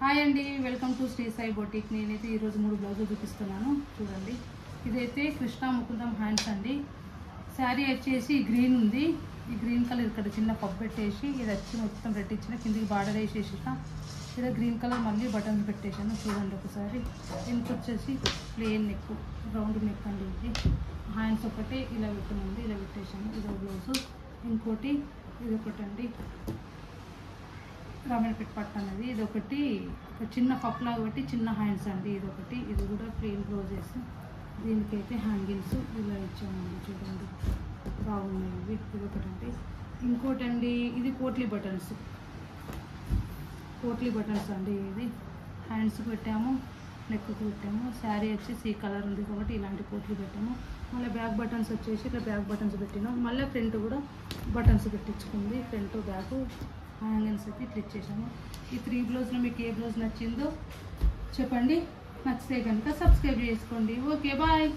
Hi అండి, welcome to Shri Sai boutique. నేనైతే ఈరోజు 3 బ్లౌజులు చూపిస్తున్నాను. చూడండి, ఇదైతే కృష్ణ ముకుందం హ్యాండ్స్ అండి. శారీ వచ్చేసి గ్రీన్ ఉంది. ఈ గ్రీన్ కలర్ ఇక్కడ చిన్న పప్పు పెట్టేసి ఇది వచ్చి మొత్తం పెట్టించిన, కిందికి బార్డర్ వేసేసిన. ఇలా గ్రీన్ కలర్ మళ్ళీ బటన్స్ పెట్టేసాను. చూడండి ఒకసారి. దీనికి వచ్చేసి ప్లెయిన్ నెక్, రౌండ్ నెక్ అండి. ఇది హ్యాండ్స్ ఒకటి ఇలా పెట్టినండి, ఇలా పెట్టేసాను. ఇదో బ్లౌజు. ఇంకోటి ఇది ఒకటి అండి, రామన్ పెట్టి పట్టు అన్నది. ఇది ఒకటి చిన్న పప్పులాగా పెట్టి చిన్న హ్యాండ్స్ అండి. ఇది ఒకటి, ఇది కూడా ప్లెయిన్ బ్లౌజెస్. దీనికైతే హ్యాంగిల్స్ ఇలా ఇచ్చామండి. చూడండి బాగున్నాయి ఇవి. ఇది ఒకటండి. ఇంకోటి అండి, ఇది పోట్లీ బటన్స్ అండి. ఇది హ్యాండ్స్కి పెట్టాము, నెక్కి పెట్టాము. శారీ వచ్చేసి ఈ కలర్ ఉంది కాబట్టి ఇలాంటి పోట్లీ పెట్టాము. మళ్ళీ బ్యాక్ బటన్స్ వచ్చేసి ఇట్లా బ్యాక్ బటన్స్ పెట్టినాం. మళ్ళీ ఫ్రంట్ కూడా బటన్స్ పెట్టించుకుంది. ఫ్రంట్ బ్యాక్ హ్యాంగిల్స్ అయితే ఇట్లా ఇచ్చేసాము. ఈ 3 బ్లౌజ్లో మీకు ఏ బ్లౌజ్ నచ్చిందో చెప్పండి. నచ్చితే కనుక సబ్స్క్రైబ్ చేసుకోండి. Okay, bye.